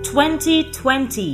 2020,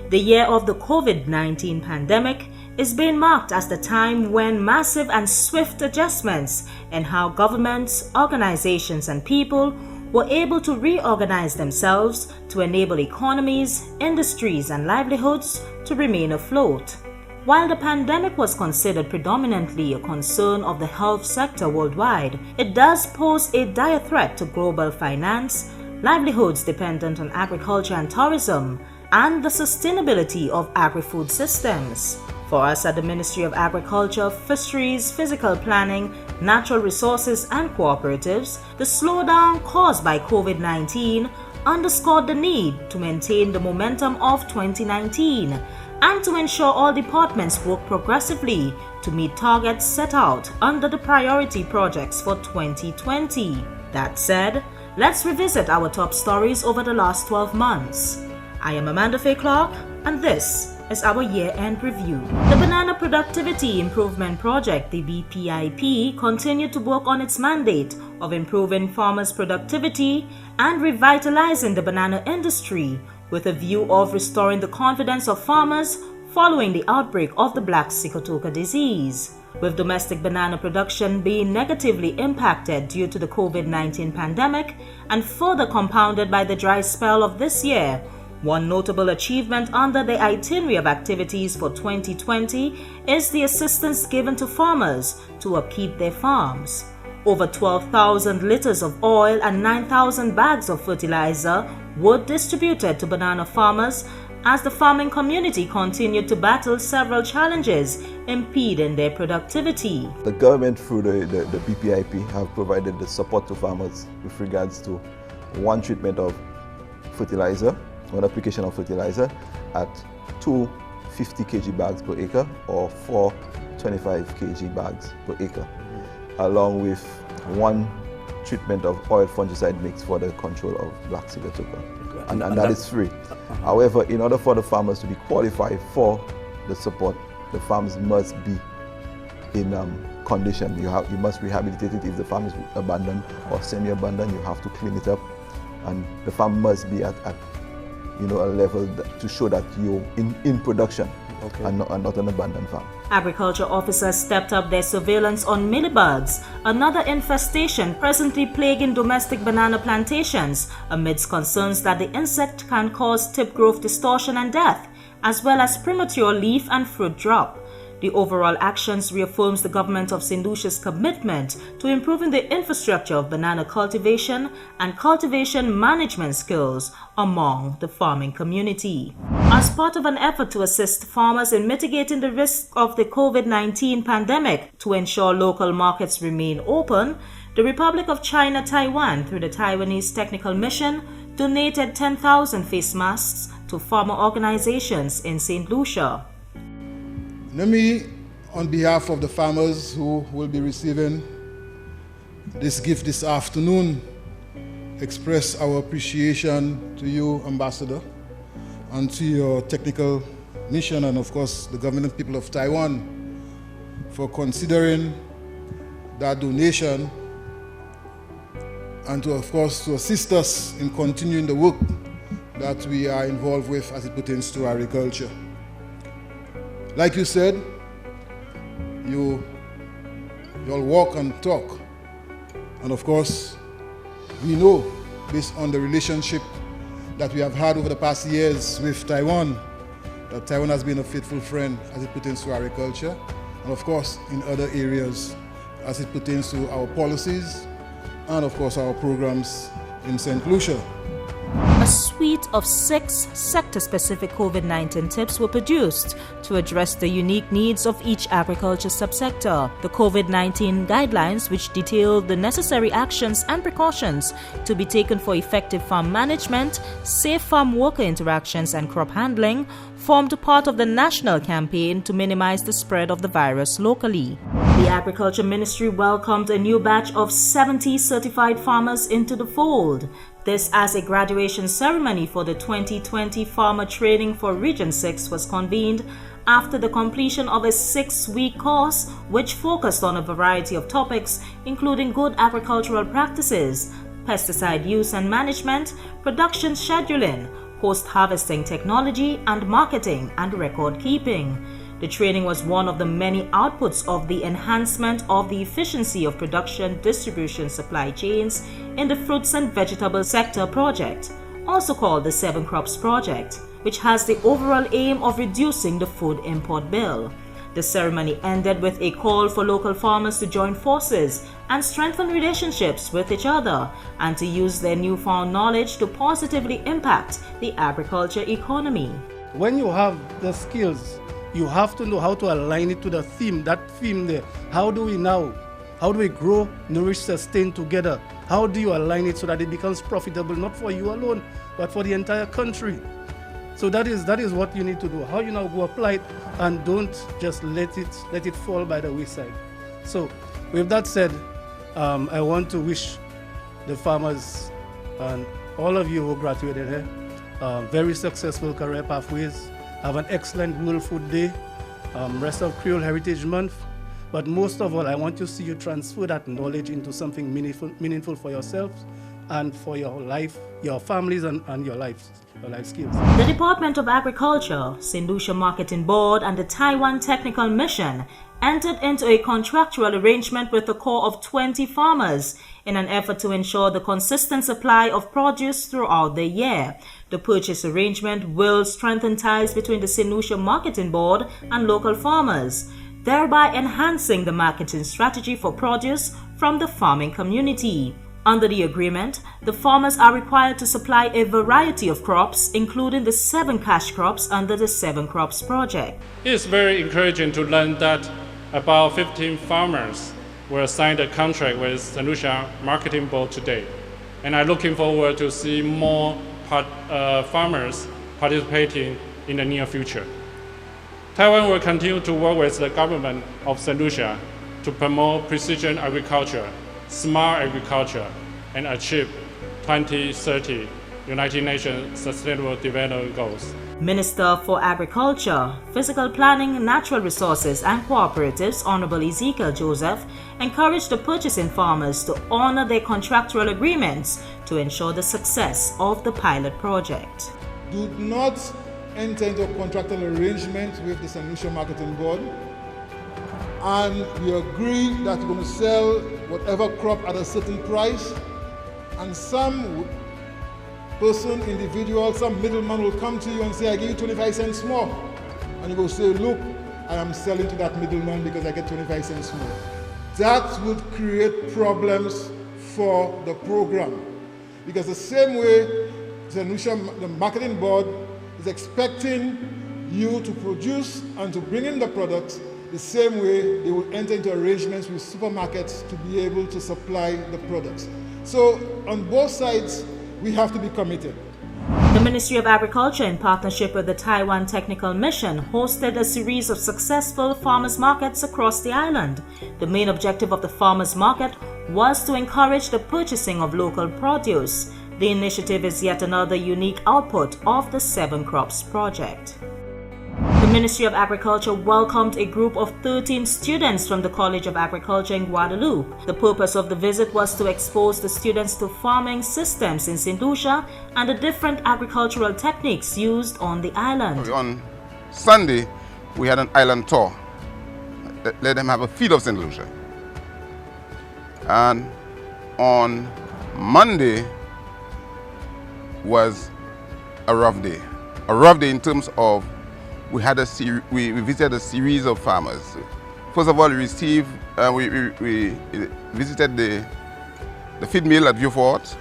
the year of the COVID-19 pandemic, is being marked as the time when massive and swift adjustments in how governments, organizations, and people were able to reorganize themselves to enable economies, industries, and livelihoods to remain afloat. While the pandemic was considered predominantly a concern of the health sector worldwide, it does pose a dire threat to global finance, livelihoods dependent on agriculture and tourism, and the sustainability of agri-food systems. For us at the Ministry of Agriculture, Fisheries, Physical Planning, Natural Resources and Cooperatives, the slowdown caused by COVID-19 underscored the need to maintain the momentum of 2019 and to ensure all departments work progressively to meet targets set out under the priority projects for 2020. That said, let's revisit our top stories over the last 12 months. I am Amanda Faye Clark, and this is our year-end review. The Banana Productivity Improvement Project, the BPIP, continued to work on its mandate of improving farmers' productivity and revitalizing the banana industry with a view of restoring the confidence of farmers following the outbreak of the black sigatoka disease. With domestic banana production being negatively impacted due to the COVID-19 pandemic and further compounded by the dry spell of this year, one notable achievement under the itinerary of activities for 2020 is the assistance given to farmers to upkeep their farms. Over 12,000 liters of oil and 9,000 bags of fertilizer were distributed to banana farmers as the farming community continued to battle several challenges impeding their productivity. The government through the BPIP have provided the support to farmers with regards to one treatment of fertilizer, one application of fertilizer at 2 50 kg bags per acre or 4 25 kg bags per acre, along with one treatment of oil fungicide mix for the control of black sigatoka. And that is free. However, in order for the farmers to be qualified for the support, the farms must be in condition. You must rehabilitate it if the farm is abandoned or semi-abandoned. You have to clean it up, and the farm must be at a level to show that you're in production. Okay. and not an abandoned farm. Agriculture officers stepped up their surveillance on mealybugs, another infestation presently plaguing domestic banana plantations, amidst concerns that the insect can cause tip growth distortion and death, as well as premature leaf and fruit drop. The overall actions reaffirms the government of St. Lucia's commitment to improving the infrastructure of banana cultivation and cultivation management skills among the farming community. As part of an effort to assist farmers in mitigating the risk of the COVID-19 pandemic to ensure local markets remain open, the Republic of China Taiwan, through the Taiwanese Technical Mission, donated 10,000 face masks to farmer organizations in St. Lucia. Let me, on behalf of the farmers who will be receiving this gift this afternoon, express our appreciation to you, Ambassador, and to your technical mission, and of course the government and people of Taiwan for considering that donation, and to, of course, to assist us in continuing the work that we are involved with as it pertains to agriculture. Like you said, you all walk and talk. And of course, we know, based on the relationship that we have had over the past years with Taiwan, that Taiwan has been a faithful friend as it pertains to agriculture, and of course, in other areas as it pertains to our policies, and of course, our programs in St. Lucia. A suite of 6 sector-specific COVID-19 tips were produced to address the unique needs of each agriculture subsector. The COVID-19 guidelines, which detail the necessary actions and precautions to be taken for effective farm management, safe farm worker interactions, and crop handling, formed part of the national campaign to minimize the spread of the virus locally. The Agriculture Ministry welcomed a new batch of 70 certified farmers into the fold. This as a graduation ceremony for the 2020 Farmer Training for Region 6 was convened after the completion of a 6-week course which focused on a variety of topics including good agricultural practices, pesticide use and management, production scheduling, post-harvesting technology and marketing and record keeping. The training was one of the many outputs of the enhancement of the efficiency of production, distribution, supply chains in the fruits and vegetable sector project, also called the 7 Crops Project, which has the overall aim of reducing the food import bill. The ceremony ended with a call for local farmers to join forces and strengthen relationships with each other and to use their newfound knowledge to positively impact the agriculture economy. When you have the skills, you have to know how to align it to the theme, that theme there. How do we grow, nourish, sustain together? How do you align it so that it becomes profitable, not for you alone, but for the entire country? So that is what you need to do. How you now go apply it and don't just let it fall by the wayside. So with that said, I want to wish the farmers and all of you who graduated here very successful career pathways. Have an excellent World Food Day, rest of Creole Heritage Month. But most of all, I want to see you transfer that knowledge into something meaningful for yourselves and for your life, your families, and your life skills. The Department of Agriculture, St. Lucia Marketing Board, and the Taiwan Technical Mission entered into a contractual arrangement with a core of 20 farmers in an effort to ensure the consistent supply of produce throughout the year. The purchase arrangement will strengthen ties between the St. Lucia Marketing Board and local farmers, thereby enhancing the marketing strategy for produce from the farming community. Under the agreement, the farmers are required to supply a variety of crops, including the 7 cash crops under the 7 Crops Project. It is very encouraging to learn that about 15 farmers will sign a contract with St. Lucia Marketing Board today. And I'm looking forward to see more farmers participating in the near future. Taiwan will continue to work with the government of St. Lucia to promote precision agriculture, smart agriculture, and achieve 2030 United Nations Sustainable Development Goals. Minister for Agriculture, Physical Planning, Natural Resources and Cooperatives, Honorable Ezekiel Joseph, encouraged the purchasing farmers to honor their contractual agreements to ensure the success of the pilot project. Do not enter into a contractual arrangement with the St. Lucia Marketing Board, and we agree that we're going to sell whatever crop at a certain price, and some person, individual, some middleman will come to you and say, I give you 25 cents more. And you go say, look, I am selling to that middleman because I get 25 cents more. That would create problems for the program. Because the same way St. Lucia, the marketing board, is expecting you to produce and to bring in the products, the same way they will enter into arrangements with supermarkets to be able to supply the products. So on both sides, we have to be committed. The Ministry of Agriculture, in partnership with the Taiwan Technical Mission, hosted a series of successful farmers markets across the island. The main objective of the farmers market was to encourage the purchasing of local produce. The initiative is yet another unique output of the 7 Crops Project. The Ministry of Agriculture welcomed a group of 13 students from the College of Agriculture in Guadeloupe. The purpose of the visit was to expose the students to farming systems in St. Lucia and the different agricultural techniques used on the island. On Sunday, we had an island tour. Let them have a feel of St. Lucia. And on Monday was a rough day. A rough day in terms of we visited a series of farmers. First of all, we visited the feed mill at Vieux-Fort.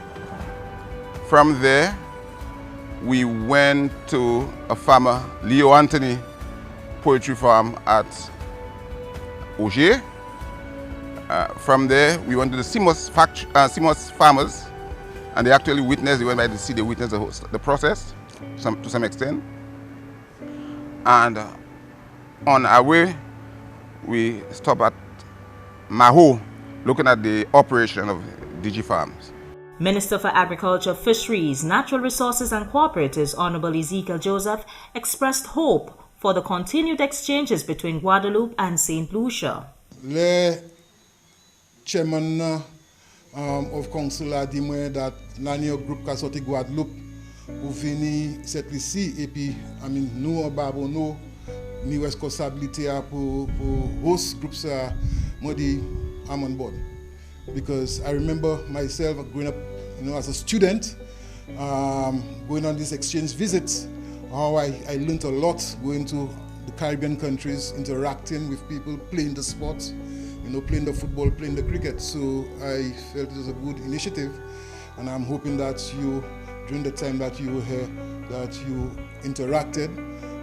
From there, we went to a farmer, Leo Anthony poultry farm at Auger. From there, we went to the Simos farmers, and they actually witnessed, they went by to see, they witnessed the process to some extent. And on our way, we stopped at Maho, looking at the operation of DG Farms. Minister for Agriculture, Fisheries, Natural Resources and Cooperatives, Honorable Ezekiel Joseph, expressed hope for the continued exchanges between Guadeloupe and St. Lucia. Le chairman of council a dit moi that l'année groupe ka sorti Guadeloupe ou vini cette ici et puis nous en Babono ni responsabilité pour host group ça moi dit I'm on board because I remember myself growing up as a student going on these exchange visits how I learned a lot going to the Caribbean countries, interacting with people, playing the sports, playing the football, playing the cricket. So I felt it was a good initiative, and I'm hoping that you, during the time that you were here, that you interacted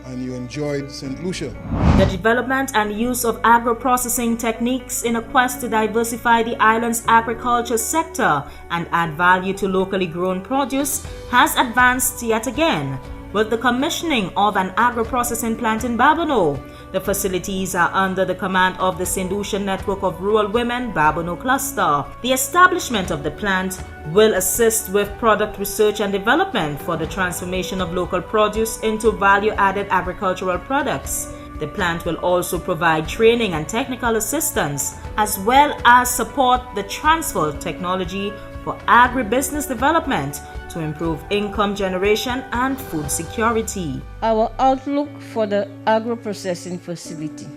and you enjoyed St. Lucia. The development and use of agro-processing techniques in a quest to diversify the island's agriculture sector and add value to locally grown produce has advanced yet again, with the commissioning of an agro-processing plant in Babonneau. The facilities are under the command of the St. Lucia Network of Rural Women Babonneau Cluster. The establishment of the plant will assist with product research and development for the transformation of local produce into value-added agricultural products. The plant will also provide training and technical assistance, as well as support the transfer of technology for agribusiness development to improve income generation and food security. Our outlook for the agro-processing facility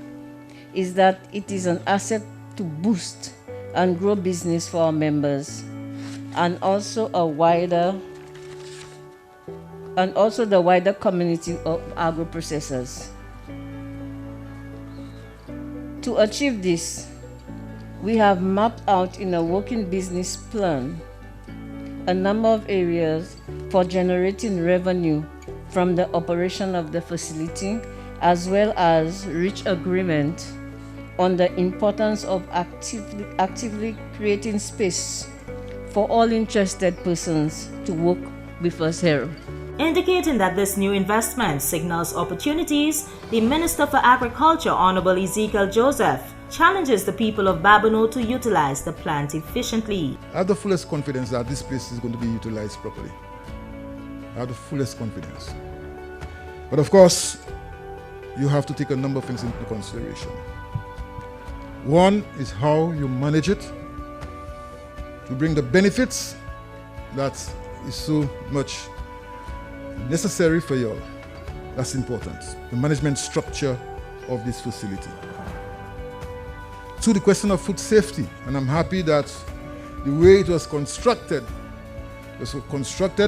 is that it is an asset to boost and grow business for our members, and also the wider community of agro-processors. To achieve this, we have mapped out in a working business plan a number of areas for generating revenue from the operation of the facility, as well as reach agreement on the importance of actively creating space for all interested persons to work with us here. Indicating that this new investment signals opportunities, the Minister for Agriculture, Honorable Ezekiel Joseph, challenges the people of Babonneau to utilize the plant efficiently. I have the fullest confidence that this place is going to be utilized properly. I have the fullest confidence. But of course, you have to take a number of things into consideration. One is how you manage it to bring the benefits that is so much necessary for you all. That's important. The management structure of this facility. To the question of food safety, and I'm happy that the way it was constructed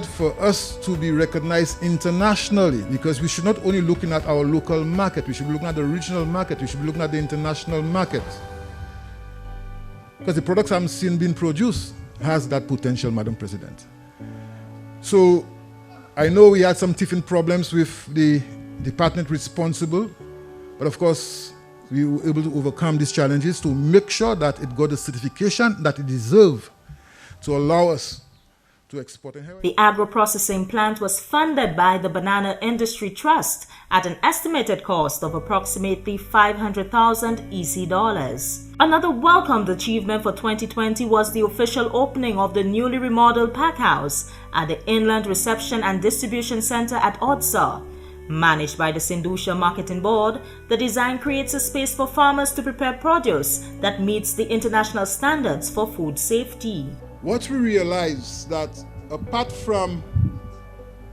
for us to be recognized internationally, because we should not only looking at our local market, we should be looking at the regional market, we should be looking at the international market. Because the products I'm seeing being produced has that potential, Madam President. So I know we had some teething problems with the department responsible, but of course we were able to overcome these challenges to make sure that it got the certification that it deserves to allow us to export. The agro-processing plant was funded by the Banana Industry Trust at an estimated cost of approximately 500,000 EC dollars. Another welcomed achievement for 2020 was the official opening of the newly remodeled pack house at the Inland Reception and Distribution Center at Odsa. Managed by the St. Lucia Marketing Board, the design creates a space for farmers to prepare produce that meets the international standards for food safety. What we realize that apart from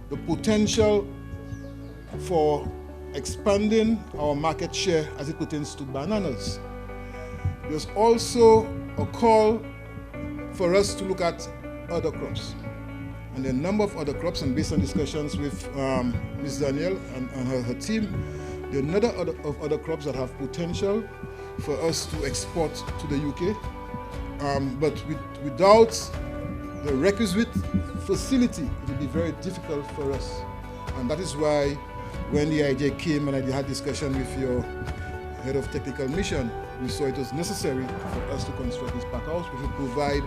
the potential for expanding our market share as it pertains to bananas, there's also a call for us to look at other crops. And a number of other crops, and based on discussions with Ms. Danielle and her team, there are a number of other crops that have potential for us to export to the UK. But without the requisite facility, it will be very difficult for us. And that is why when the idea came and I had discussion with your head of technical mission, we saw it was necessary for us to construct this pack house, which will provide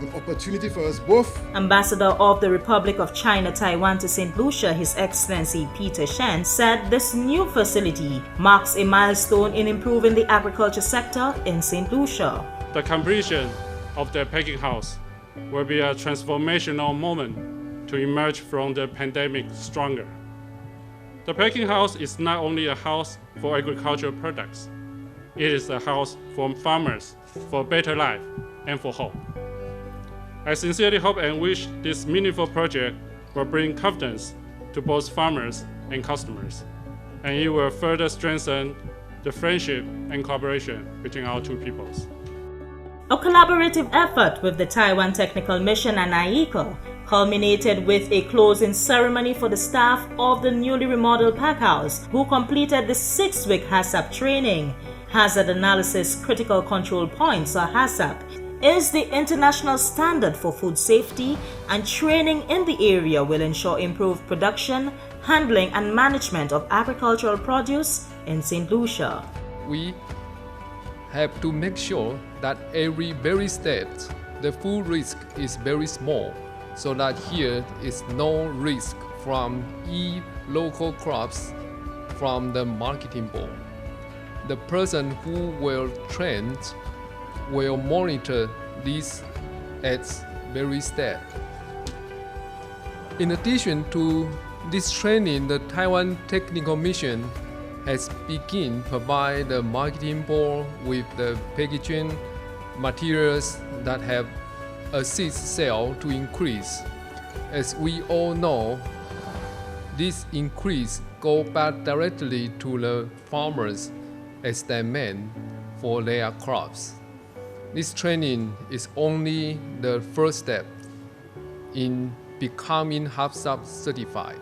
an opportunity for us both. Ambassador of the Republic of China Taiwan to St. Lucia, His Excellency Peter Shen, said this new facility marks a milestone in improving the agriculture sector in St. Lucia. The completion of the packing house will be a transformational moment to emerge from the pandemic stronger. The packing house is not only a house for agricultural products, it is a house for farmers, for better life, and for hope. I sincerely hope and wish this meaningful project will bring confidence to both farmers and customers, and it will further strengthen the friendship and cooperation between our two peoples. A collaborative effort with the Taiwan Technical Mission and IECA culminated with a closing ceremony for the staff of the newly remodeled packhouse, who completed the 6-week HACCP training. Hazard Analysis Critical Control Points, or HACCP, is the international standard for food safety, and training in the area will ensure improved production, handling and management of agricultural produce in St. Lucia. We have to make sure that every very step the food risk is very small, so that here is no risk from local crops from the marketing board. The person who will train will monitor this at very step. In addition to this training, the Taiwan Technical Mission has begun provide the marketing board with the packaging materials that have assist sale to increase. As we all know, this increase go back directly to the farmers as demand for their crops. This training is only the first step in becoming HACCP certified.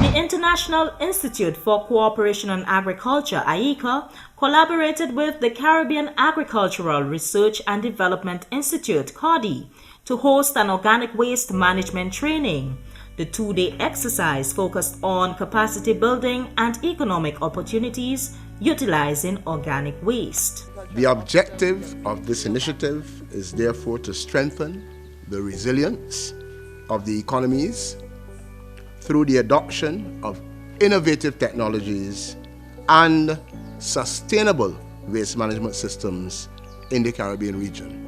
The International Institute for Cooperation on Agriculture, IECA, collaborated with the Caribbean Agricultural Research and Development Institute, CARDI, to host an organic waste management training. The 2-day exercise focused on capacity building and economic opportunities utilizing organic waste. The objective of this initiative is therefore to strengthen the resilience of the economies through the adoption of innovative technologies and sustainable waste management systems in the Caribbean region.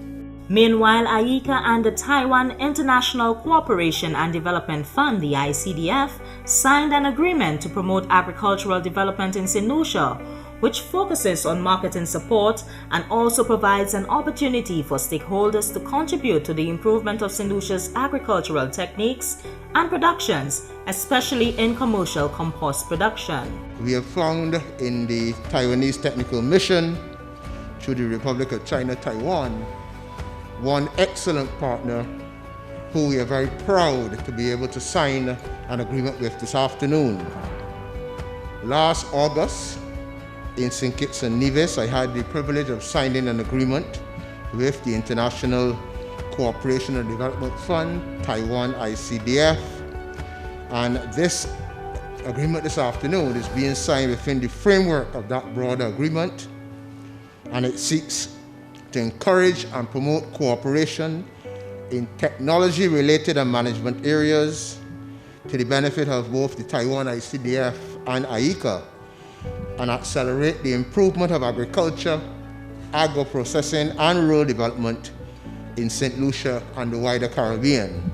Meanwhile, IECA and the Taiwan International Cooperation and Development Fund, the ICDF, signed an agreement to promote agricultural development in St. Lucia, which focuses on marketing support and also provides an opportunity for stakeholders to contribute to the improvement of St. Lucia's agricultural techniques and productions, especially in commercial compost production. We have found in the Taiwanese Technical Mission through the Republic of China, Taiwan, one excellent partner who we are very proud to be able to sign an agreement with this afternoon. Last August, in St. Kitts and Nevis, I had the privilege of signing an agreement with the International Cooperation and Development Fund, Taiwan ICDF, and this agreement this afternoon is being signed within the framework of that broader agreement, and it seeks to encourage and promote cooperation in technology-related and management areas to the benefit of both the Taiwan ICDF and IECA, and accelerate the improvement of agriculture, agro-processing, and rural development in St. Lucia and the wider Caribbean.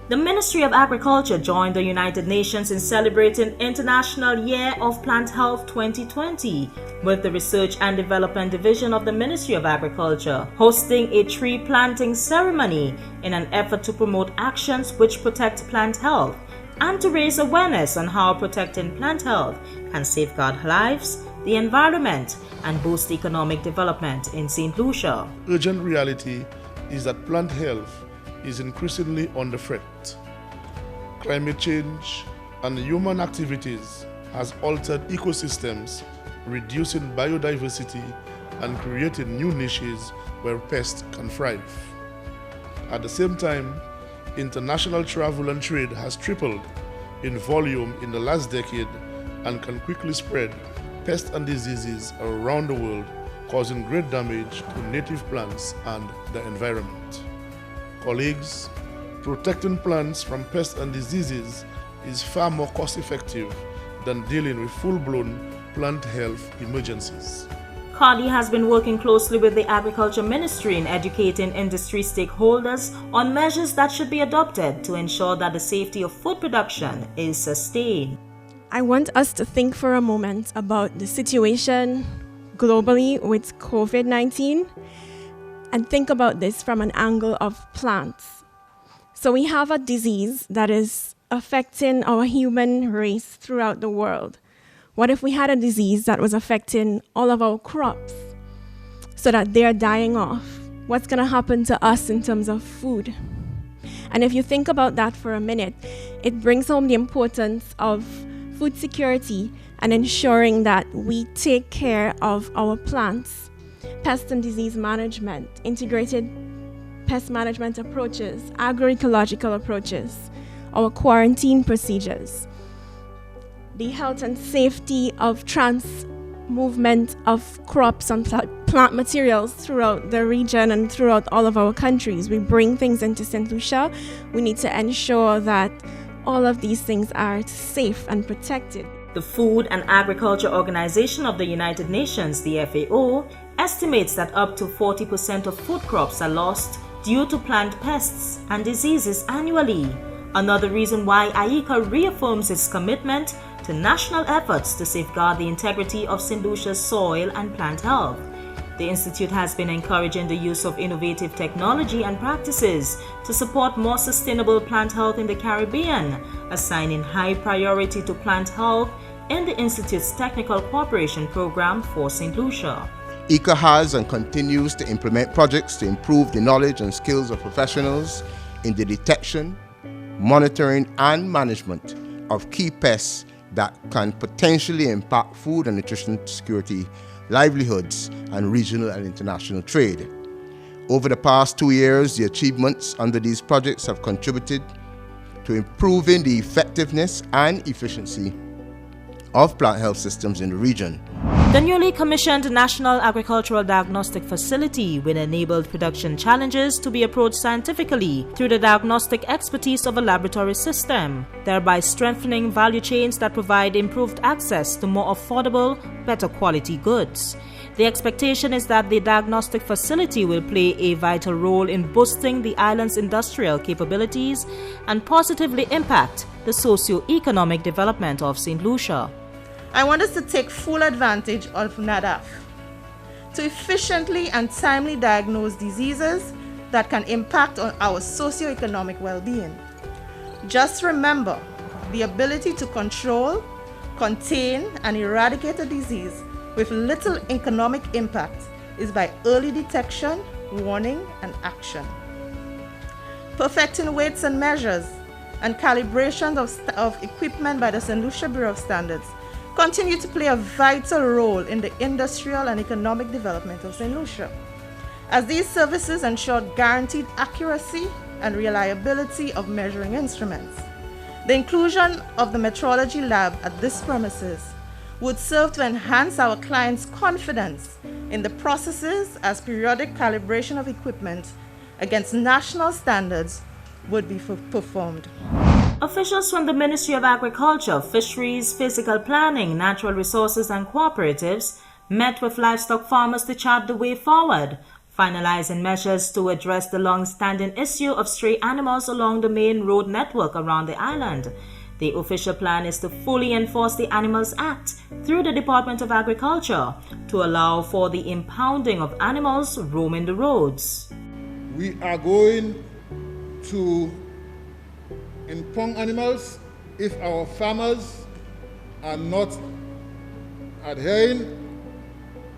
The Ministry of Agriculture joined the United Nations in celebrating International Year of Plant Health 2020, with the Research and Development Division of the Ministry of Agriculture hosting a tree planting ceremony in an effort to promote actions which protect plant health and to raise awareness on how protecting plant health can safeguard lives, the environment, and boost economic development in St. Lucia. Urgent reality is that plant health is increasingly under threat. Climate change and human activities has altered ecosystems, reducing biodiversity and creating new niches where pests can thrive. At the same time, international travel and trade has tripled in volume in the last decade and can quickly spread pests and diseases around the world, causing great damage to native plants and the environment. Colleagues, protecting plants from pests and diseases is far more cost-effective than dealing with full-blown plant health emergencies. CARDI has been working closely with the Agriculture Ministry in educating industry stakeholders on measures that should be adopted to ensure that the safety of food production is sustained. I want us to think for a moment about the situation globally with COVID-19 and think about this from an angle of plants. So we have a disease that is affecting our human race throughout the world? What if we had a disease that was affecting all of our crops so that they're dying off? What's going to happen to us in terms of food? And if you think about that for a minute, it brings home the importance of food security and ensuring that we take care of our plants, pest and disease management, integrated pest management approaches, agroecological approaches, our quarantine procedures, the health and safety of movement of crops and plant materials throughout the region and throughout all of our countries. We bring things into St. Lucia. We need to ensure that all of these things are safe and protected. The Food and Agriculture Organization of the United Nations, the FAO, estimates that up to 40% of food crops are lost due to plant pests and diseases annually. Another reason why IECA reaffirms its commitment to national efforts to safeguard the integrity of St. Lucia's soil and plant health. The Institute has been encouraging the use of innovative technology and practices to support more sustainable plant health in the Caribbean, assigning high priority to plant health in the Institute's Technical Cooperation Program for St. Lucia. IECA has and continues to implement projects to improve the knowledge and skills of professionals in the detection, monitoring, and management of key pests that can potentially impact food and nutrition security, livelihoods, and regional and international trade. Over the past 2 years, the achievements under these projects have contributed to improving the effectiveness and efficiency of plant health systems in the region. The newly commissioned National Agricultural Diagnostic Facility will enable production challenges to be approached scientifically through the diagnostic expertise of a laboratory system, thereby strengthening value chains that provide improved access to more affordable, better quality goods. The expectation is that the diagnostic facility will play a vital role in boosting the island's industrial capabilities and positively impact the socio-economic development of St. Lucia. I want us to take full advantage of NADAF to efficiently and timely diagnose diseases that can impact on our socio-economic well-being. Just remember, the ability to control, contain, and eradicate a disease with little economic impact is by early detection, warning, and action. Perfecting weights and measures and calibration of equipment by the St. Lucia Bureau of Standards continue to play a vital role in the industrial and economic development of St. Lucia, as these services ensure guaranteed accuracy and reliability of measuring instruments. The inclusion of the metrology lab at this premises would serve to enhance our clients' confidence in the processes, as periodic calibration of equipment against national standards would be performed. Officials from the Ministry of Agriculture, Fisheries, Physical Planning, Natural Resources and Cooperatives met with livestock farmers to chart the way forward, finalizing measures to address the long-standing issue of stray animals along the main road network around the island. The official plan is to fully enforce the Animals Act through the Department of Agriculture to allow for the impounding of animals roaming the roads. We are going to impound animals if our farmers are not adhering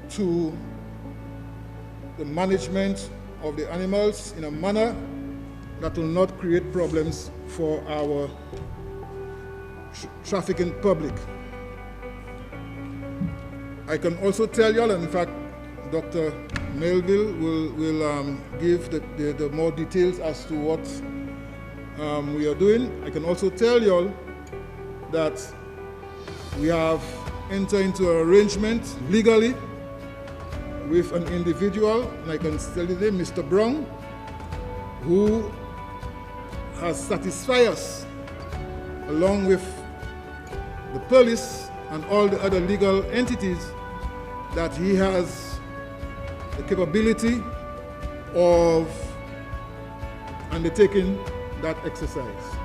to the management of the animals in a manner that will not create problems for our trafficking public. I can also tell you all, and in fact, Dr. Melville will give the more details as to what we are doing. I can also tell you all that we have entered into an arrangement legally with an individual, and I can tell you the name, Mr. Brown, who has satisfied us, along with the police and all the other legal entities, that he has the capability of undertaking that exercise.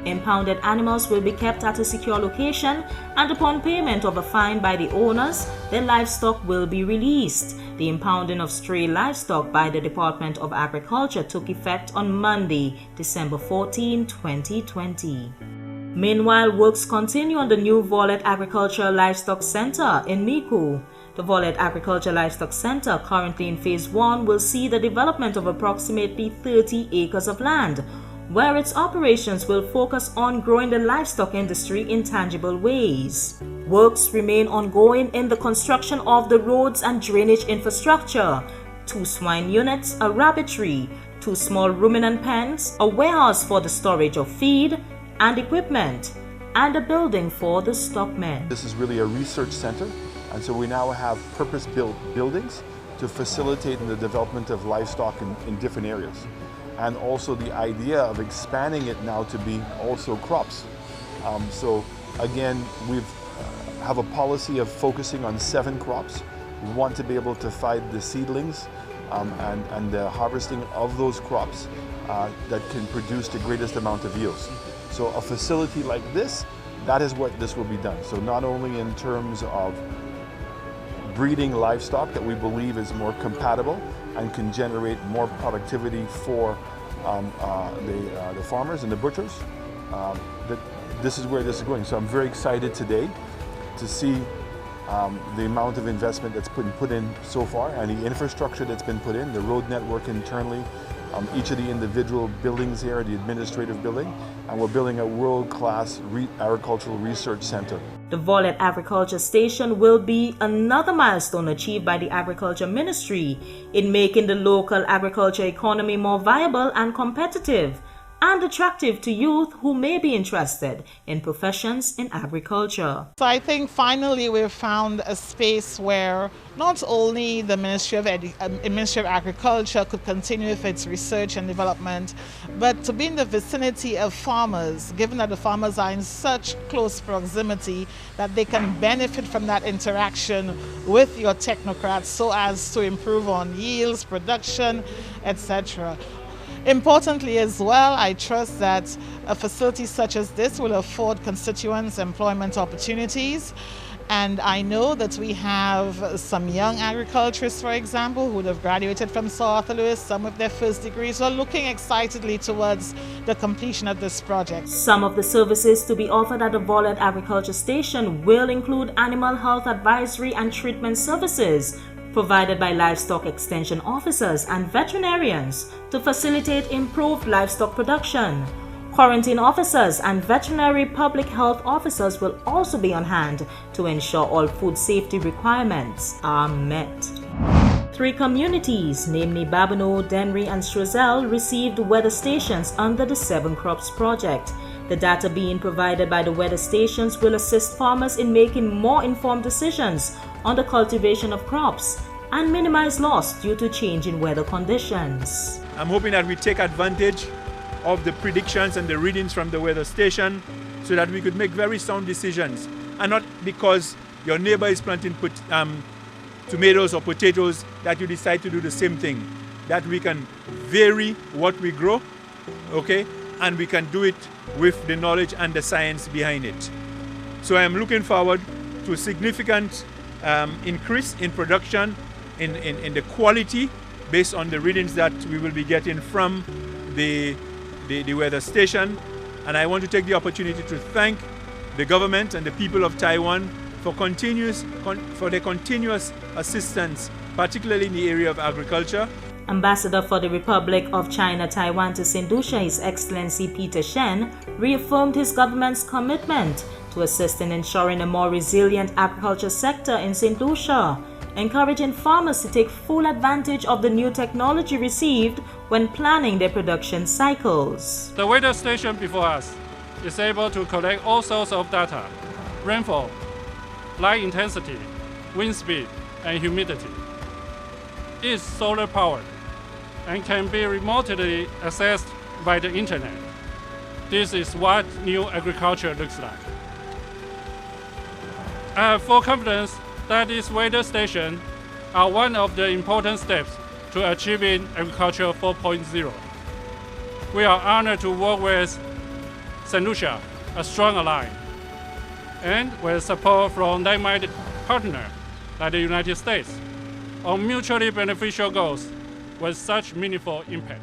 Impounded animals will be kept at a secure location, and upon payment of a fine by the owners, their livestock will be released. The impounding of stray livestock by the Department of Agriculture took effect on Monday, December 14, 2020. Meanwhile, works continue on the new Volet Agricultural Livestock Center in Miku. The Volet Agricultural Livestock Center, currently in Phase 1, will see the development of approximately 30 acres of land, where its operations will focus on growing the livestock industry in tangible ways. Works remain ongoing in the construction of the roads and drainage infrastructure, 2 swine units, a rabbitry, 2 small ruminant pens, a warehouse for the storage of feed and equipment, and a building for the stockmen. This is really a research center, and so we now have purpose-built buildings to facilitate the development of livestock in different areas. And also the idea of expanding it now to be also crops. So again, we have a policy of focusing on 7 crops. We want to be able to find the seedlings and the harvesting of those crops that can produce the greatest amount of yields. So a facility like this, that is what this will be done. So not only in terms of breeding livestock that we believe is more compatible and can generate more productivity for the farmers and the butchers, that this is where this is going. So I'm very excited today to see the amount of investment that's been put in so far and the infrastructure that's been put in, the road network internally, each of the individual buildings here, the administrative building, and we're building a world-class agricultural research center. The Volet Agriculture Station will be another milestone achieved by the Agriculture Ministry in making the local agriculture economy more viable and competitive, and attractive to youth who may be interested in professions in agriculture. So I think finally we've found a space where not only the Ministry of Agriculture could continue with its research and development, but to be in the vicinity of farmers, given that the farmers are in such close proximity that they can benefit from that interaction with your technocrats so as to improve on yields, production, etc. Importantly as well, I trust that a facility such as this will afford constituents employment opportunities. And I know that we have some young agriculturists, for example, who would have graduated from Sir Arthur Lewis, some with their first degrees, who are looking excitedly towards the completion of this project. Some of the services to be offered at the Volet Agriculture Station will include animal health advisory and treatment services, provided by livestock extension officers and veterinarians to facilitate improved livestock production. Quarantine officers and veterinary public health officers will also be on hand to ensure all food safety requirements are met. 3 communities, namely Babonneau, Dennery and Strozel, received weather stations under the 7 Crops project. The data being provided by the weather stations will assist farmers in making more informed decisions on the cultivation of crops and minimize loss due to changing weather conditions. I'm hoping that we take advantage of the predictions and the readings from the weather station so that we could make very sound decisions, and not because your neighbor is planting tomatoes or potatoes that you decide to do the same thing. That we can vary what we grow, okay, and we can do it with the knowledge and the science behind it. So I am looking forward to a significant increase in production, in the quality, based on the readings that we will be getting from the weather station. And I want to take the opportunity to thank the government and the people of Taiwan for their continuous assistance, particularly in the area of agriculture. Ambassador for the Republic of China Taiwan to St. Lucia, His Excellency Peter Shen, reaffirmed his government's commitment to assist in ensuring a more resilient agriculture sector in St. Lucia, encouraging farmers to take full advantage of the new technology received when planning their production cycles. The weather station before us is able to collect all sorts of data: rainfall, light intensity, wind speed, and humidity. It is solar powered and can be remotely accessed by the internet. This is what new agriculture looks like. I have full confidence that these weather stations are one of the important steps to achieving Agriculture 4.0. We are honored to work with St. Lucia, a strong ally, and with support from like-minded partners like the United States, on mutually beneficial goals with such meaningful impact.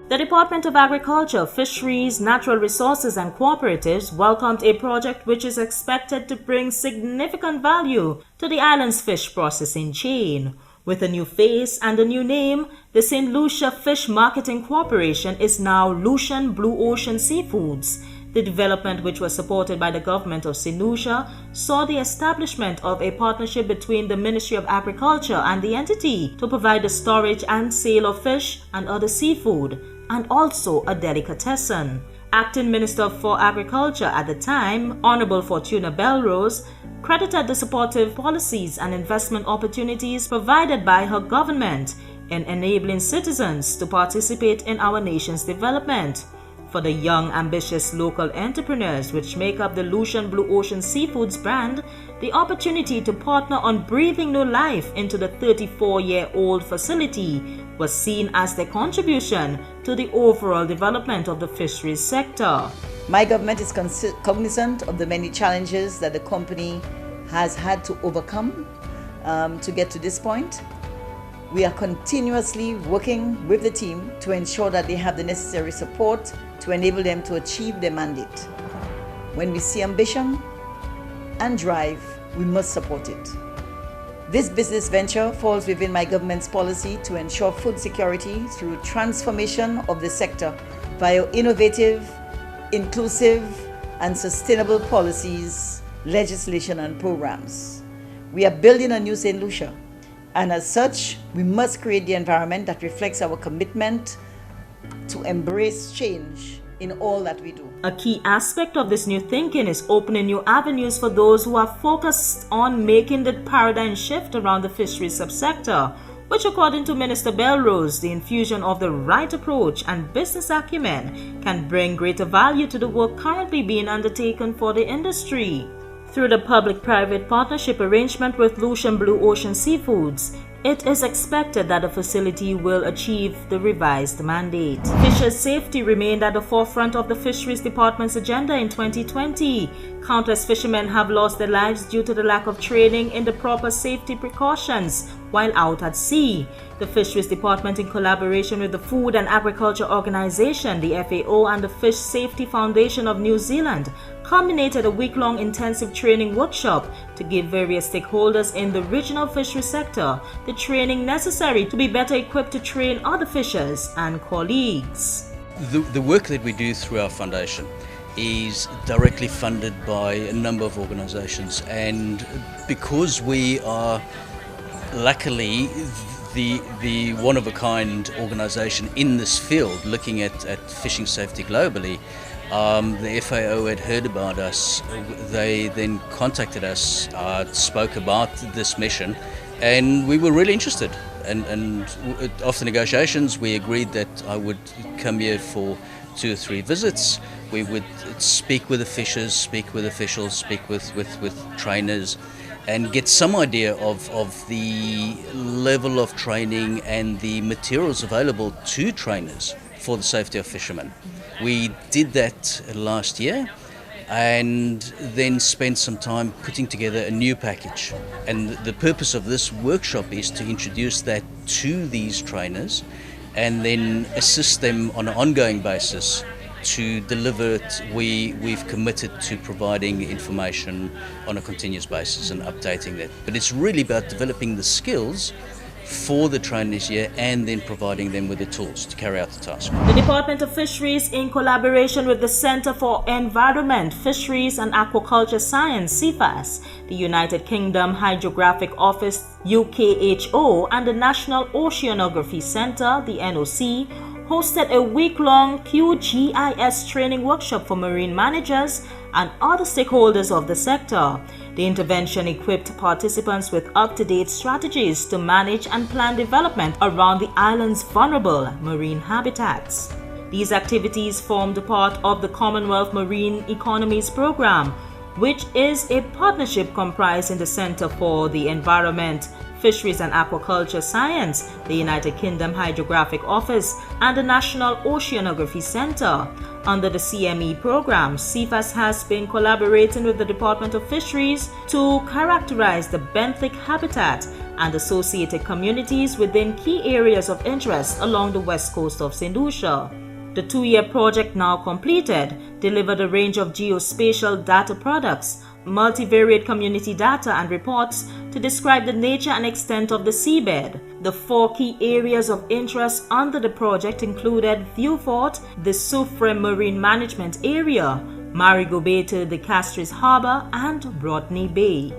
The Department of Agriculture, Fisheries, Natural Resources and Cooperatives welcomed a project which is expected to bring significant value to the island's fish processing chain. With a new face and a new name, the St. Lucia Fish Marketing Corporation is now Lucian Blue Ocean Seafoods. The development, which was supported by the government of St. Lucia, saw the establishment of a partnership between the Ministry of Agriculture and the entity to provide the storage and sale of fish and other seafood, and also a delicatessen. Acting Minister for Agriculture at the time, Honorable Fortuna Belrose, credited the supportive policies and investment opportunities provided by her government in enabling citizens to participate in our nation's development. For the young, ambitious local entrepreneurs which make up the Lucian Blue Ocean Seafoods brand, the opportunity to partner on breathing new life into the 34-year-old facility was seen as their contribution to the overall development of the fisheries sector. My government is cognizant of the many challenges that the company has had to overcome to get to this point. We are continuously working with the team to ensure that they have the necessary support to enable them to achieve their mandate. When we see ambition and drive, we must support it. This business venture falls within my government's policy to ensure food security through transformation of the sector via innovative, inclusive, and sustainable policies, legislation, and programs. We are building a new St. Lucia, and as such, we must create the environment that reflects our commitment to embrace change in all that we do. A key aspect of this new thinking is opening new avenues for those who are focused on making the paradigm shift around the fisheries subsector, which according to Minister Belrose, the infusion of the right approach and business acumen can bring greater value to the work currently being undertaken for the industry. Through the public-private partnership arrangement with Lucian Blue Ocean Seafoods, it is expected that the facility will achieve the revised mandate. Fishers' safety remained at the forefront of the Fisheries Department's agenda in 2020. Countless fishermen have lost their lives due to the lack of training in the proper safety precautions while out at sea. The Fisheries Department, in collaboration with the Food and Agriculture Organization, the FAO, and the Fish Safety Foundation of New Zealand, culminated a week-long intensive training workshop to give various stakeholders in the regional fishery sector the training necessary to be better equipped to train other fishers and colleagues. The work that we do through our foundation is directly funded by a number of organizations, and because we are luckily the one-of-a-kind organization in this field looking at fishing safety globally, the FAO had heard about us. They then contacted us, spoke about this mission, and we were really interested. And after negotiations, we agreed that I would come here for 2 or 3 visits. We would speak with the fishers, speak with officials, speak with trainers, and get some idea of the level of training and the materials available to trainers for the safety of fishermen. We did that last year and then spent some time putting together a new package. And the purpose of this workshop is to introduce that to these trainers and then assist them on an ongoing basis to deliver it. We've committed to providing information on a continuous basis and updating that. But it's really about developing the skills for the trainers here and then providing them with the tools to carry out the task. The Department of Fisheries, in collaboration with the Centre for Environment, Fisheries and Aquaculture Science, CFAS, the United Kingdom Hydrographic Office, UKHO, and the National Oceanography Centre, the NOC, hosted a week-long QGIS training workshop for marine managers and other stakeholders of the sector. The intervention equipped participants with up-to-date strategies to manage and plan development around the island's vulnerable marine habitats. These activities formed part of the Commonwealth Marine Economies Program, which is a partnership comprising the Centre for the Environment, Fisheries and Aquaculture Science, the United Kingdom Hydrographic Office, and the National Oceanography Centre. Under the CME program, CFAS has been collaborating with the Department of Fisheries to characterize the benthic habitat and associated communities within key areas of interest along the west coast of St. Lucia. The 2-year project, now completed, delivered a range of geospatial data products, multivariate community data and reports to describe the nature and extent of the seabed. The 4 key areas of interest under the project included View Fort, the Soufrière Marine Management Area, Marigot Bay to the Castries Harbour, and Rodney Bay.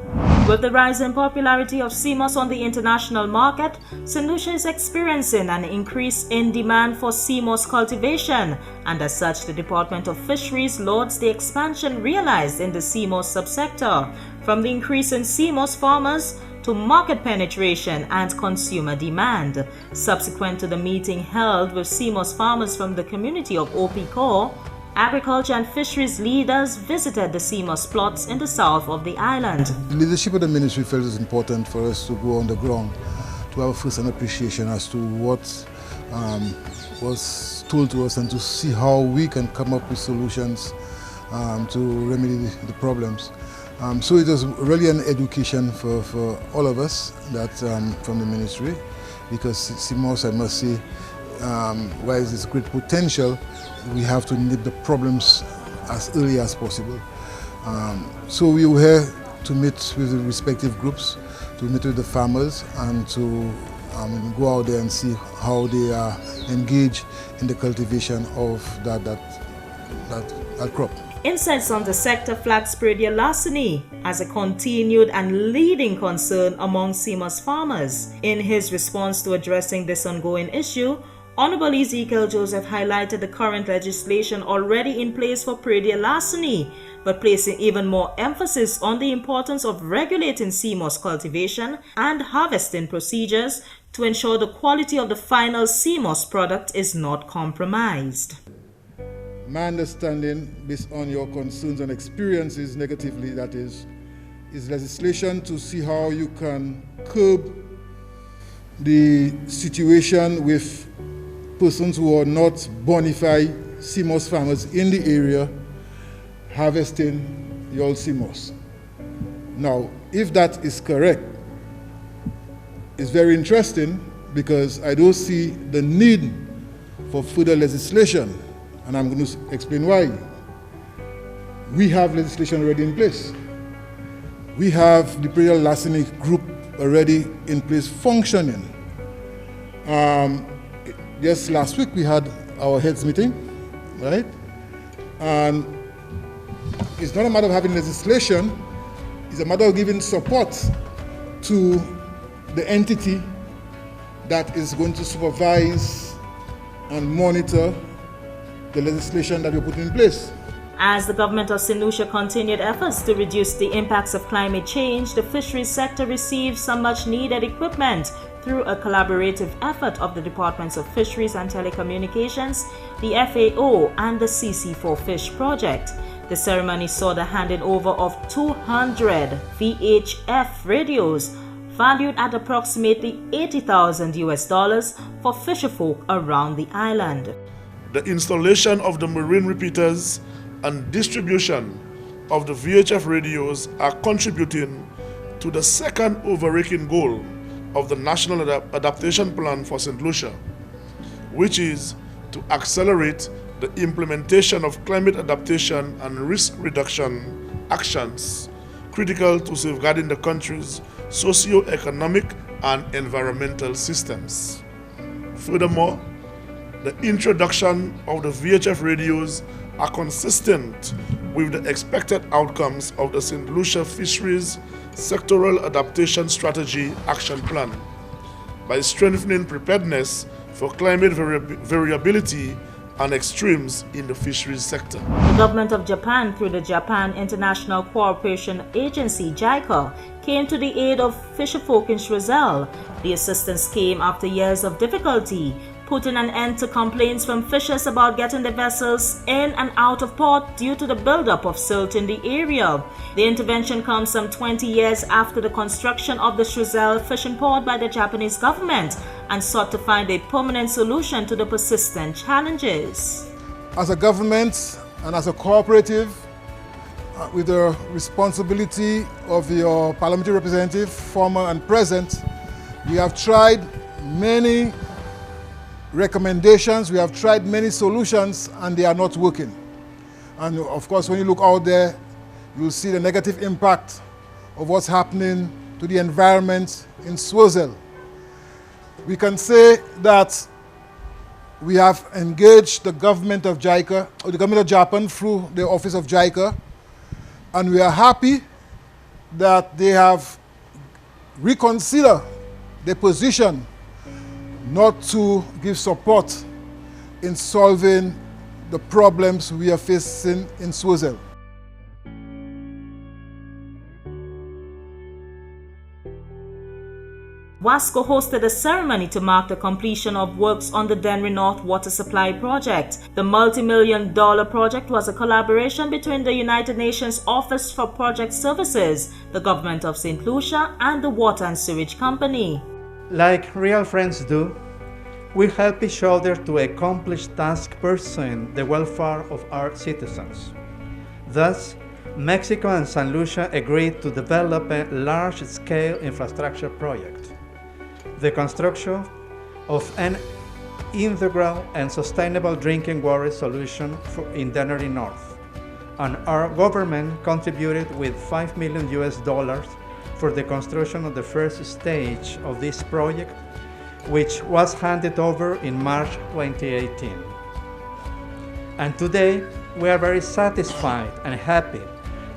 With the rise in popularity of sea moss on the international market, St. Lucia is experiencing an increase in demand for sea moss cultivation, and as such, the Department of Fisheries lauds the expansion realized in the sea moss subsector, from the increase in sea moss farmers to market penetration and consumer demand. Subsequent to the meeting held with sea moss farmers from the community of OP Corps, agriculture and fisheries leaders visited the sea moss plots in the south of the island. The leadership of the ministry felt it was important for us to go on the ground to have a first-hand appreciation as to what was told to us and to see how we can come up with solutions to remedy the problems. So it was really an education for all of us that from the ministry, because sea moss, I must say, while there's great potential, we have to nip the problems as early as possible. So we were here to meet with the respective groups, to meet with the farmers, and to go out there and see how they are engaged in the cultivation of that crop. Insights on the sector flagged Spradia larceny as a continued and leading concern among sea moss farmers. In his response to addressing this ongoing issue, Honorable Ezekiel Joseph highlighted the current legislation already in place for predial larceny, but placing even more emphasis on the importance of regulating sea moss cultivation and harvesting procedures to ensure the quality of the final sea moss product is not compromised. My understanding, based on your concerns and experiences negatively, that is legislation to see how you can curb the situation with persons who are not bona fide sea moss farmers in the area harvesting your sea moss. Now, if that is correct, it's very interesting, because I don't see the need for further legislation, and I'm going to explain why. We have legislation already in place. We have the predial larceny group already in place functioning. Just last week we had our heads meeting, right? And it's not a matter of having legislation, it's a matter of giving support to the entity that is going to supervise and monitor the legislation that we're putting in place. As the government of St. Lucia continued efforts to reduce the impacts of climate change, the fisheries sector received some much needed equipment through a collaborative effort of the Departments of Fisheries and Telecommunications, the FAO, and the CC4Fish project. The ceremony saw the handing over of 200 VHF radios valued at approximately $80,000 for fisherfolk around the island. The installation of the marine repeaters and distribution of the VHF radios are contributing to the second overarching goal of the National Adaptation Plan for St. Lucia, which is to accelerate the implementation of climate adaptation and risk reduction actions critical to safeguarding the country's socio-economic and environmental systems. Furthermore, the introduction of the VHF radios are consistent with the expected outcomes of the St. Lucia Fisheries Sectoral Adaptation Strategy Action Plan by strengthening preparedness for climate variability and extremes in the fisheries sector. The government of Japan, through the Japan International Cooperation Agency (JICA), came to the aid of fisherfolk in Choiseul. The assistance came after years of difficulty, putting an end to complaints from fishers about getting the vessels in and out of port due to the buildup of silt in the area. The intervention comes some 20 years after the construction of the Choiseul fishing port by the Japanese government, and sought to find a permanent solution to the persistent challenges. As a government and as a cooperative, with the responsibility of your parliamentary representative, former and present, we have tried many recommendations, we have tried many solutions, and they are not working. And of course, when you look out there, you'll see the negative impact of what's happening to the environment in Swaziland. We can say that we have engaged the government of JICA, or the government of Japan through the office of JICA, and we are happy that they have reconsidered their position not to give support in solving the problems we are facing in Swaziland. WASCO hosted a ceremony to mark the completion of works on the Dennery North Water Supply Project. The multi-million-dollar project was a collaboration between the United Nations Office for Project Services, the Government of St. Lucia, and the Water and Sewage Company. Like real friends do, we help each other to accomplish tasks pursuing the welfare of our citizens. Thus, Mexico and St. Lucia agreed to develop a large-scale infrastructure project. The construction of an integral and sustainable drinking water solution in Dennery North. And our government contributed with $5 million for the construction of the first stage of this project, which was handed over in March 2018. And today, we are very satisfied and happy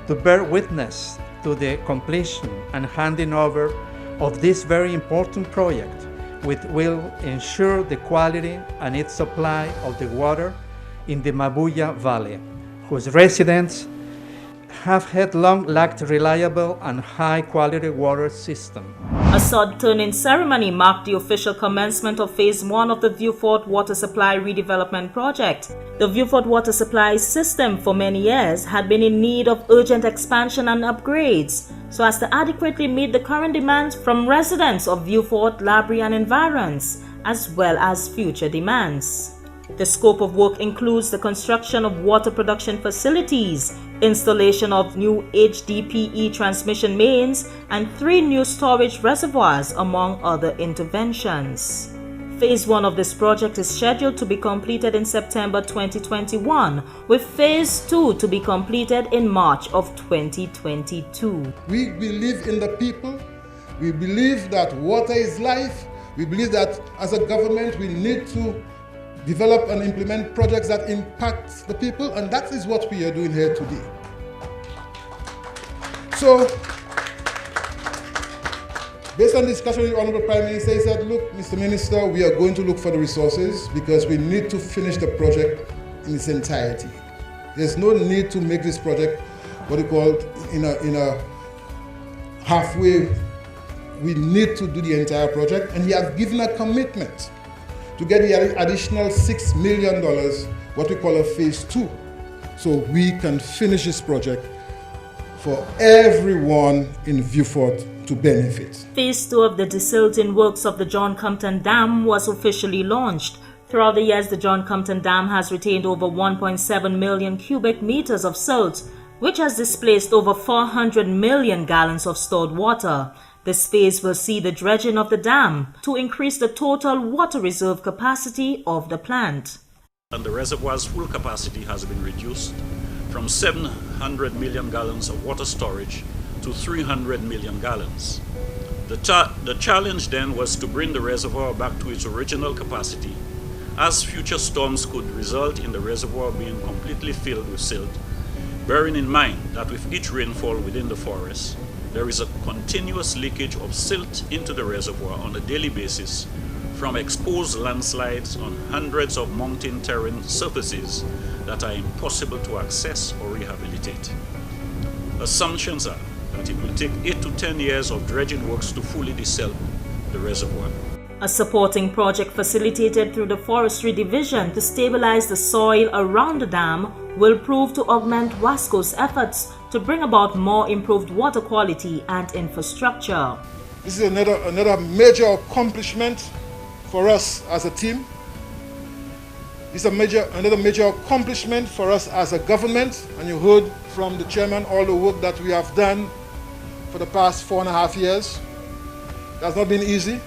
to bear witness to the completion and handing over of this very important project, which will ensure the quality and its supply of the water in the Mabuya Valley, whose residents have had long lacked reliable and high-quality water system. A sod-turning ceremony marked the official commencement of Phase 1 of the Vieux-Fort Water Supply Redevelopment Project. The Vieux-Fort Water Supply system for many years had been in need of urgent expansion and upgrades so as to adequately meet the current demands from residents of Vieux-Fort, Labrie and environs, as well as future demands. The scope of work includes the construction of water production facilities, installation of new HDPE transmission mains, and 3 new storage reservoirs, among other interventions. Phase 1 of this project is scheduled to be completed in September 2021, with Phase 2 to be completed in March of 2022. We believe in the people. We believe that water is life. We believe that as a government we need to develop and implement projects that impact the people, and that is what we are doing here today. So, based on discussion with the Honorable Prime Minister, he said, look, Mr. Minister, we are going to look for the resources because we need to finish the project in its entirety. There's no need to make this project what we call in a halfway. We need to do the entire project, and he has given a commitment to get the additional $6 million, what we call a Phase 2, so we can finish this project for everyone in Vieux-Fort to benefit. Phase 2 of the desilting works of the John Compton Dam was officially launched. Throughout the years, the John Compton Dam has retained over 1.7 million cubic meters of silt, which has displaced over 400 million gallons of stored water. This phase will see the dredging of the dam to increase the total water reserve capacity of the plant. And the reservoir's full capacity has been reduced from 700 million gallons of water storage to 300 million gallons. The challenge then was to bring the reservoir back to its original capacity, as future storms could result in the reservoir being completely filled with silt, bearing in mind that with each rainfall within the forest, there is a continuous leakage of silt into the reservoir on a daily basis from exposed landslides on hundreds of mountain terrain surfaces that are impossible to access or rehabilitate. Assumptions are that it will take 8 to 10 years of dredging works to fully desilt the reservoir. A supporting project facilitated through the Forestry Division to stabilize the soil around the dam will prove to augment WASCO's efforts to bring about more improved water quality and infrastructure. This is another major accomplishment for us as a team. This is another major accomplishment for us as a government, and you heard from the chairman all the work that we have done for the past 4.5 years. That's not been easy,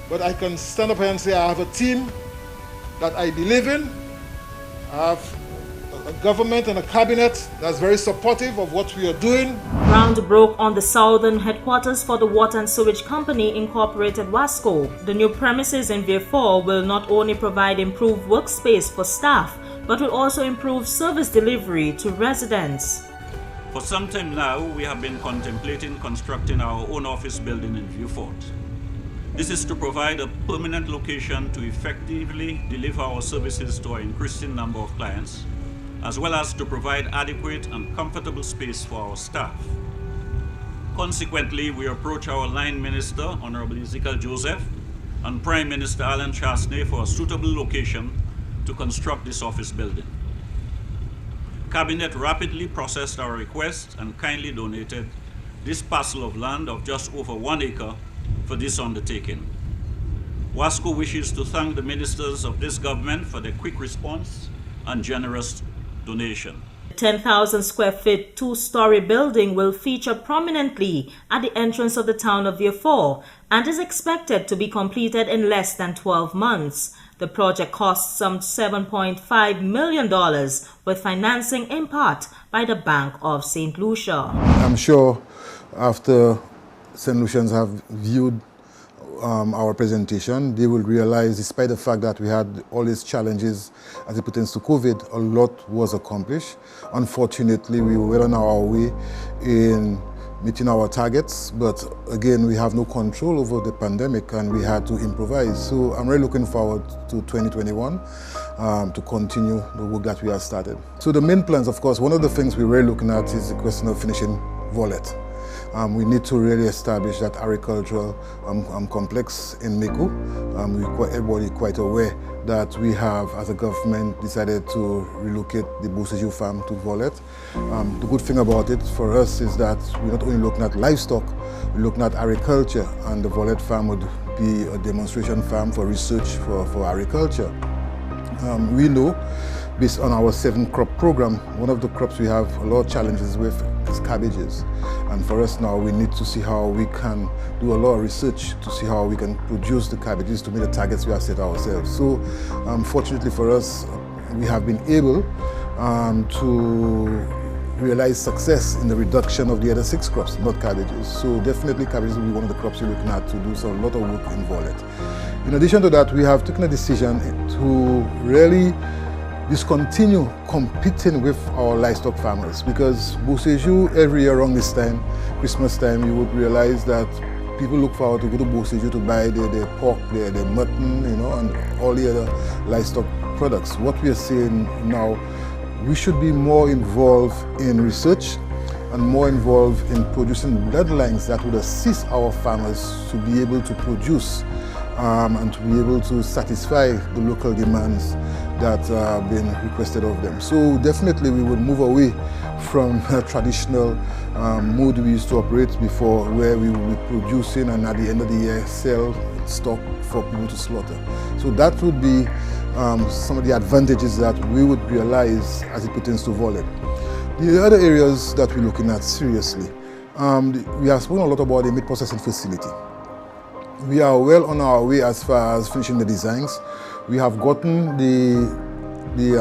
but I can stand up here and say I have a team that I believe in. I have a government and a cabinet that's very supportive of what we are doing. Ground broke on the southern headquarters for the Water and Sewage Company Incorporated Wasco. The new premises in Vieux-Fort will not only provide improved workspace for staff, but will also improve service delivery to residents. For some time now, we have been contemplating constructing our own office building in Vieux-Fort. This is to provide a permanent location to effectively deliver our services to our increasing number of clients, as well as to provide adequate and comfortable space for our staff. Consequently, we approach our line minister, Honorable Ezekiel Joseph, and Prime Minister Alan Chasney for a suitable location to construct this office building. Cabinet rapidly processed our request and kindly donated this parcel of land of just over 1 acre for this undertaking. Wasco wishes to thank the ministers of this government for their quick response and generous donation. The 10,000 square feet two-story building will feature prominently at the entrance of the town of Vieux-Fort and is expected to be completed in less than 12 months. The project costs some $7.5 million, with financing in part by the Bank of St. Lucia. I'm sure after St. Lucians have viewed our presentation, they will realize, despite the fact that we had all these challenges as it pertains to COVID, a lot was accomplished. Unfortunately, we were well on our way in meeting our targets, but again, we have no control over the pandemic and we had to improvise. So I'm really looking forward to 2021 to continue the work that we have started. So the main plans, of course, one of the things we're really looking at is the question of finishing Volet. We need to really establish that agricultural complex in Meku. Everybody quite aware that we have, as a government, decided to relocate the Beausejour farm to Volet. The good thing about it for us is that we're not only looking at livestock, we're looking at agriculture, and the Volet farm would be a demonstration farm for research for agriculture. We know, based on our 7-crop program, one of the crops we have a lot of challenges with is cabbages. And for us now, we need to see how we can do a lot of research to see how we can produce the cabbages to meet the targets we have set ourselves. So, fortunately for us, we have been able to realize success in the reduction of the other 6 crops, not cabbages. So definitely cabbages will be one of the crops we're looking at to do so a lot of work in Volet. In addition to that, we have taken a decision to really discontinue competing with our livestock farmers, because Beausejour, every year around this time, Christmas time, you would realize that people look forward to go to Beausejour to buy their pork, their mutton, and all the other livestock products. What we are saying now, we should be more involved in research and more involved in producing bloodlines that would assist our farmers to be able to produce and to be able to satisfy the local demands that have been requested of them. So definitely we would move away from a traditional mode we used to operate before, where we would be producing and at the end of the year sell stock for people to slaughter. So that would be some of the advantages that we would realize as it pertains to Volet. The other areas that we're looking at seriously, we have spoken a lot about the meat processing facility. We are well on our way as far as finishing the designs. We have gotten the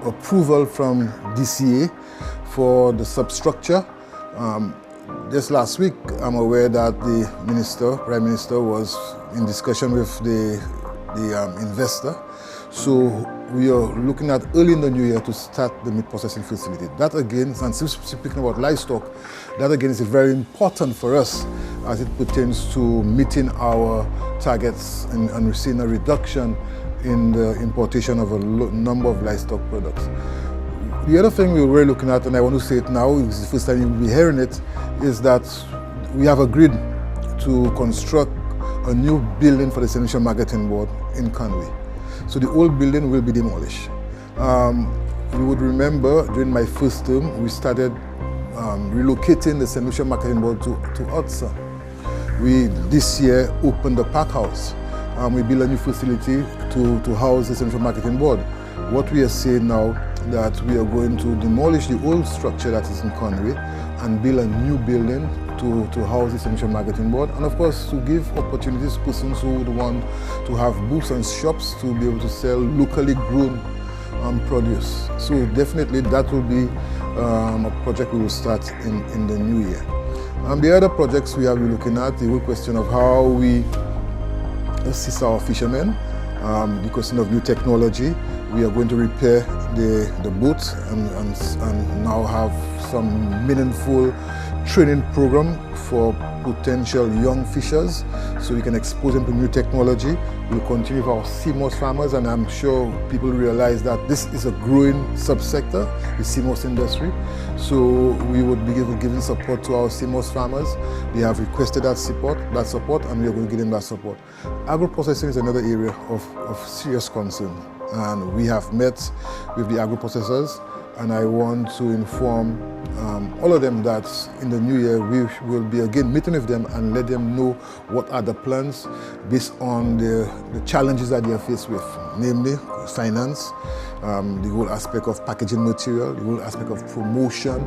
approval from DCA for the substructure. Just last week, I'm aware that the Prime Minister was in discussion with the investor. So we are looking at early in the new year to start the meat processing facility. That again, and speaking about livestock, that again is very important for us as it pertains to meeting our targets and we're seeing a reduction in the importation of a number of livestock products. The other thing we were looking at, and I want to say it now, it's the first time you'll be hearing it, is that we have agreed to construct a new building for the St. Lucia Marketing Board in Conway. So the old building will be demolished. You would remember during my first term, we started relocating the St. Lucia Marketing Board to Otsa. We this year opened the Park House. We built a new facility to house the St. Lucia Marketing Board. What we are saying now that we are going to demolish the old structure that is in Conway and build a new building to house the St. Lucia Marketing Board, and of course to give opportunities to persons who would want to have booths and shops to be able to sell locally grown produce. So definitely that will be a project we will start in the new year. The other projects we have been looking at, the whole question of how we assist our fishermen, the question of new technology. We are going to repair the boats and now have some meaningful training program for potential young fishers so we can expose them to new technology. We'll continue with our seamoss farmers, and I'm sure people realize that this is a growing subsector, the seamoss industry. So we would be giving support to our seamoss farmers. They have requested that support, and we are going to give them that support. Agro-processing is another area of serious concern, and we have met with the agro-processors, and I want to inform all of them that in the new year we will be again meeting with them and let them know what are the plans based on the challenges that they are faced with, namely finance, the whole aspect of packaging material, the whole aspect of promotion,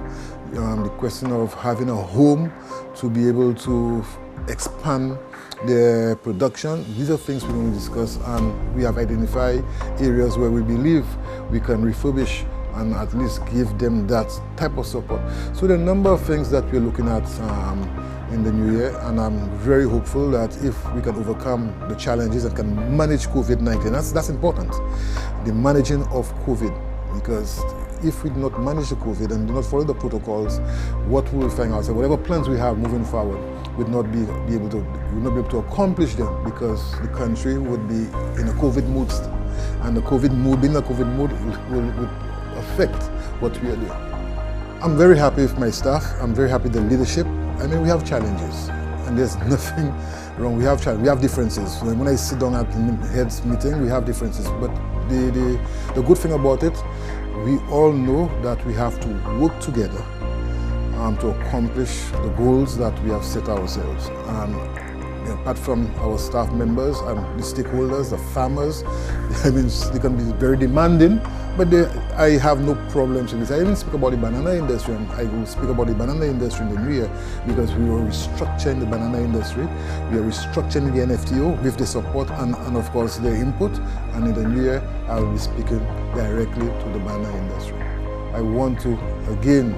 the question of having a home to be able to expand their production. These are things we're going to discuss, and we have identified areas where we believe we can refurbish and at least give them that type of support. So there are a number of things that we're looking at in the new year, and I'm very hopeful that if we can overcome the challenges and can manage COVID-19, that's important, the managing of COVID, because if we do not manage the COVID and do not follow the protocols, what we will find ourselves, whatever plans we have moving forward, would not be able to accomplish them, because the country would be in a COVID mood, and the COVID mood, being a COVID mood, would affect what we are doing. I'm very happy with my staff. I'm very happy with the leadership. I mean, we have challenges, and there's nothing wrong. We have challenges. We have differences. When I sit down at heads meeting, we have differences. But the good thing about it, we all know that we have to work together to accomplish the goals that we have set ourselves. Apart from our staff members and the stakeholders, the farmers, I mean, they can be very demanding, but I have no problems with this. I even speak about the banana industry, and I will speak about the banana industry in the new year, because we are restructuring the banana industry. We are restructuring the NFTO with the support and of course the input, and in the new year I will be speaking directly to the banana industry. I want to again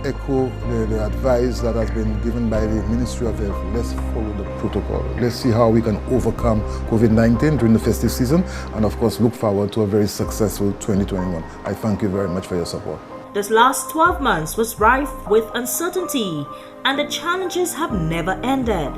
echo the advice that has been given by the Ministry of Health. Let's follow the protocol. Let's see how we can overcome COVID-19 during the festive season, and of course look forward to a very successful 2021. I thank you very much for your support. This last 12 months was rife with uncertainty, and the challenges have never ended.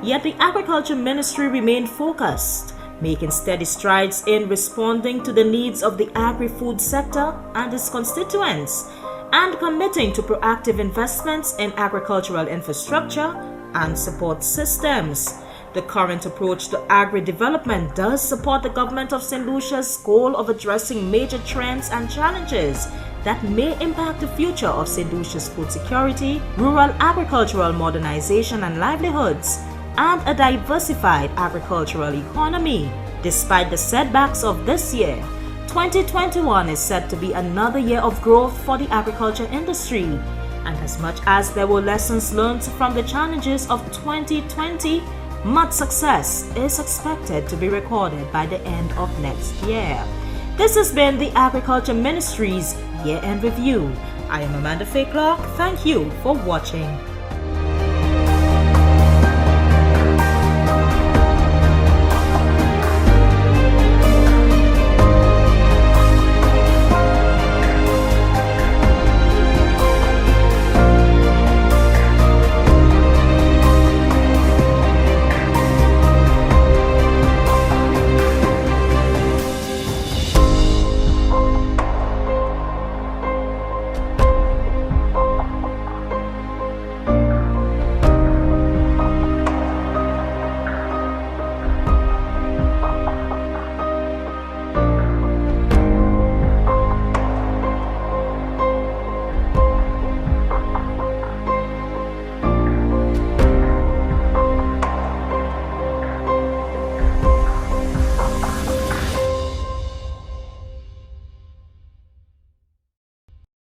Yet the Agriculture Ministry remained focused, making steady strides in responding to the needs of the agri-food sector and its constituents, and committing to proactive investments in agricultural infrastructure and support systems. The current approach to agri-development does support the government of St. Lucia's goal of addressing major trends and challenges that may impact the future of St. Lucia's food security, rural agricultural modernization and livelihoods, and a diversified agricultural economy. Despite the setbacks of this year, 2021 is set to be another year of growth for the agriculture industry, and as much as there were lessons learned from the challenges of 2020, much success is expected to be recorded by the end of next year. This has been the Agriculture Ministry's Year-End Review. I am Amanda Faye Clark. Thank you for watching.